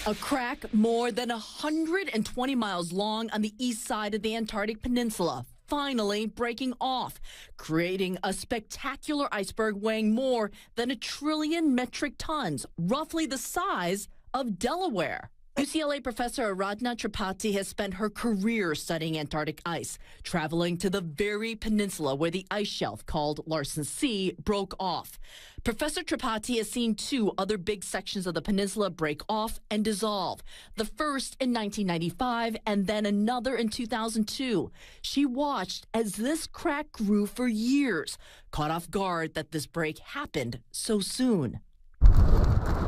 A crack more than 120 miles long on the east side of the Antarctic Peninsula, finally breaking off, creating a spectacular iceberg weighing more than 1 trillion metric tons, roughly the size of Delaware. UCLA professor Aradhana Tripathi has spent her career studying Antarctic ice, traveling to the very peninsula where the ice shelf called Larsen C broke off. Professor Tripathi has seen 2 other big sections of the peninsula break off and dissolve, the first in 1995 and then another in 2002. She watched as this crack grew for years, caught off guard that this break happened so soon.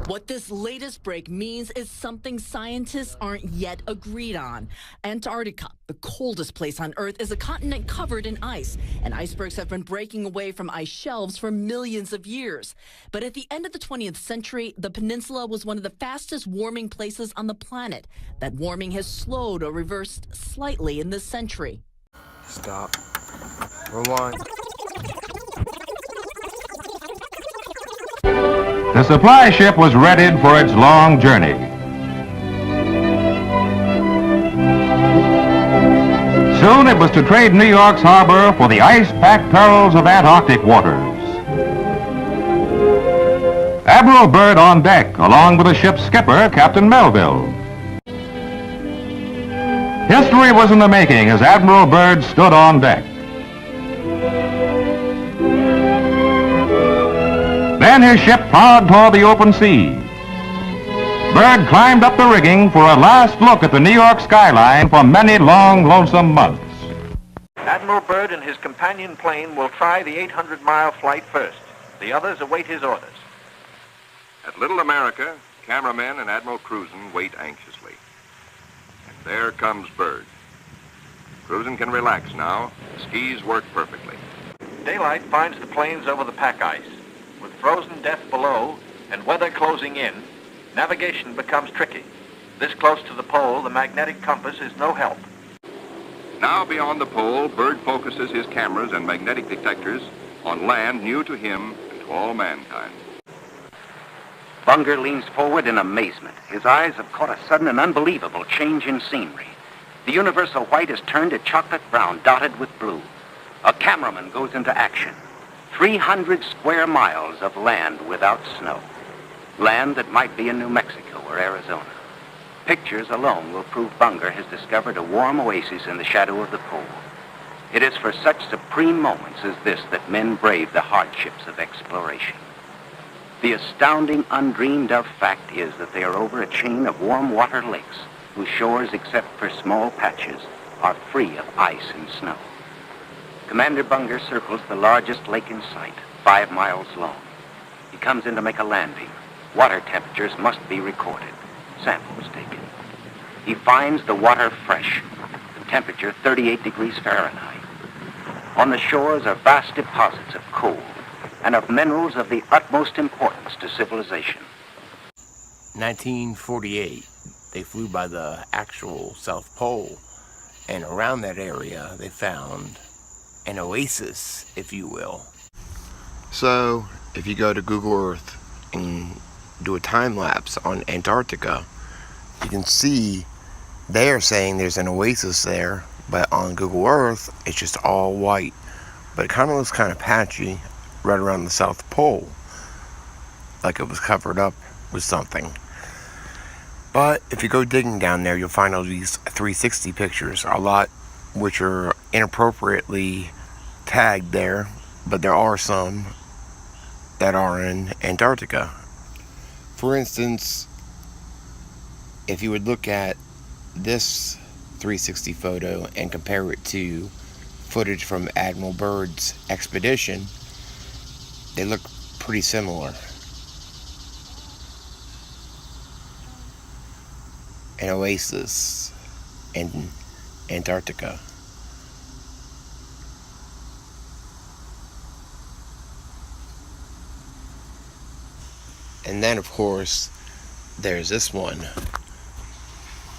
What this latest break means is something scientists aren't yet agreed on. Antarctica, the coldest place on Earth, is a continent covered in ice, and icebergs have been breaking away from ice shelves for millions of years. But at the end of the 20th century, the peninsula was one of the fastest warming places on the planet. That warming has slowed or reversed slightly in this century. Stop. Rewind. The supply ship was readied for its long journey. Soon it was to trade New York's harbor for the ice-packed perils of Antarctic waters. Admiral Byrd on deck, along with the ship's skipper, Captain Melville. History was in the making as Admiral Byrd stood on deck. Then his ship plowed toward the open sea. Byrd climbed up the rigging for a last look at the New York skyline for many long, lonesome months. Admiral Byrd and his companion plane will try the 800-mile flight first. The others await his orders. At Little America, cameramen and Admiral Cruzen wait anxiously. And there comes Byrd. Cruzen can relax now. The skis work perfectly. Daylight finds the planes over the pack ice. With frozen depth below and weather closing in, navigation becomes tricky. This close to the pole, the magnetic compass is no help. Now beyond the pole, Byrd focuses his cameras and magnetic detectors on land new to him and to all mankind. Bunger leans forward in amazement. His eyes have caught a sudden and unbelievable change in scenery. The universal white is turned to chocolate brown, dotted with blue. A cameraman goes into action. 300 square miles of land without snow. Land that might be in New Mexico or Arizona. Pictures alone will prove Bunger has discovered a warm oasis in the shadow of the pole. It is for such supreme moments as this that men brave the hardships of exploration. The astounding, undreamed of fact is that they are over a chain of warm water lakes whose shores, except for small patches, are free of ice and snow. Commander Bunger circles the largest lake in sight, 5 miles long. He comes in to make a landing. Water temperatures must be recorded. Samples taken. He finds the water fresh, the temperature 38 degrees Fahrenheit. On the shores are vast deposits of coal and of minerals of the utmost importance to civilization. 1948, they flew by the actual South Pole, and around that area they found an oasis, if you will. So, if you go to Google Earth and do a time lapse on Antarctica, you can see they are saying there's an oasis there, but on Google Earth, it's just all white. But it kind of looks kind of patchy right around the South Pole, like it was covered up with something. But if you go digging down there, you'll find all these 360 pictures, a lot which are inappropriately tagged there, but there are some that are in Antarctica. For instance, if you would look at this 360 photo and compare it to footage from Admiral Byrd's expedition, they look pretty similar. An oasis in Antarctica. And then, of course, there's this one,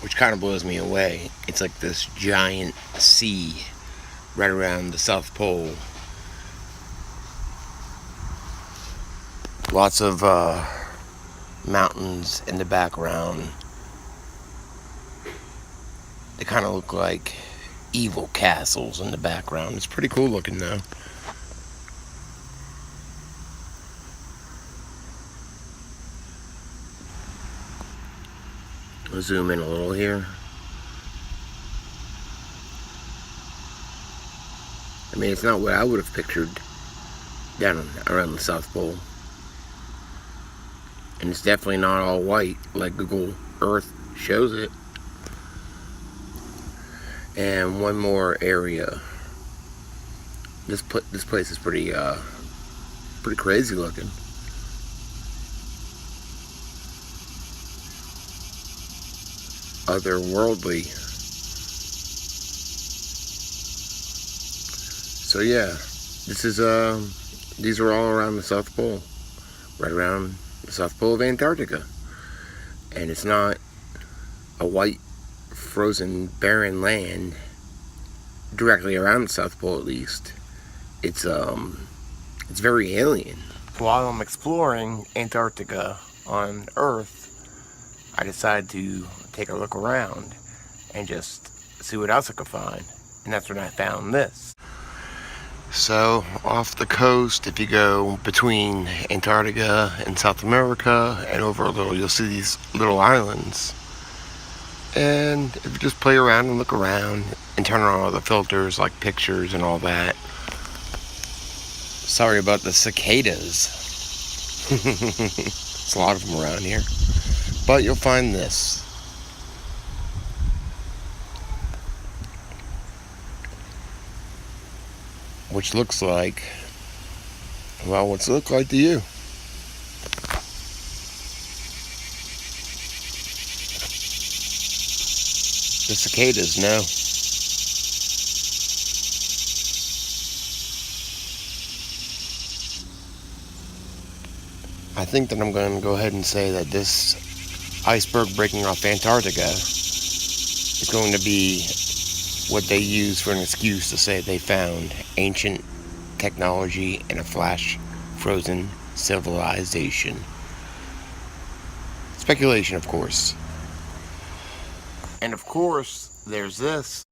which kind of blows me away. It's like this giant sea right around the South Pole. Lots of mountains in the background, They kind of look like evil castles in the background. It's pretty cool looking though. I'll zoom in a little here. I mean, it's not what I would have pictured down around the South Pole. And it's definitely not all white like Google Earth shows it. And one more area. This place is pretty crazy looking. Otherworldly. So yeah, these are all around the South Pole, right around the South Pole of Antarctica, and it's not a white, frozen, barren land directly around the South Pole. At least, it's very alien. While I'm exploring Antarctica on Earth, I decided to take a look around and just see what else I could find, and that's when I found this. So, off the coast, if you go between Antarctica and South America and over a little, you'll see these little islands. And if you just play around and look around and turn on all the filters like pictures and all that. Sorry about the cicadas. There's a lot of them around here. But you'll find this. Which looks like, well, what's it look like to you? The cicadas, no. I think that I'm going to go ahead and say that this iceberg breaking off Antarctica is going to be what they use for an excuse to say they found ancient technology in a flash frozen civilization. Speculation, of course. And of course, there's this.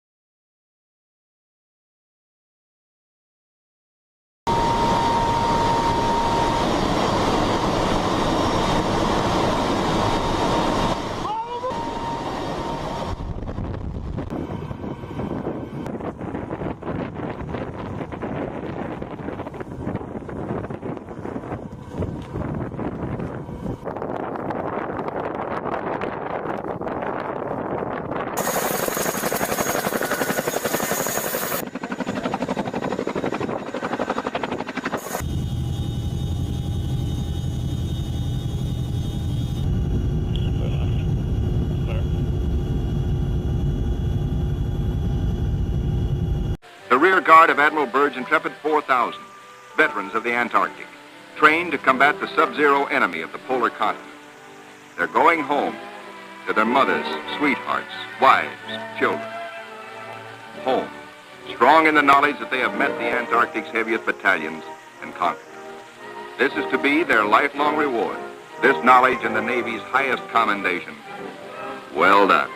The rear guard of Admiral Byrd's intrepid 4,000, veterans of the Antarctic, trained to combat the sub-zero enemy of the polar continent. They're going home to their mothers, sweethearts, wives, children. Home, strong in the knowledge that they have met the Antarctic's heaviest battalions and conquered. This is to be their lifelong reward, this knowledge and the Navy's highest commendation. Well done.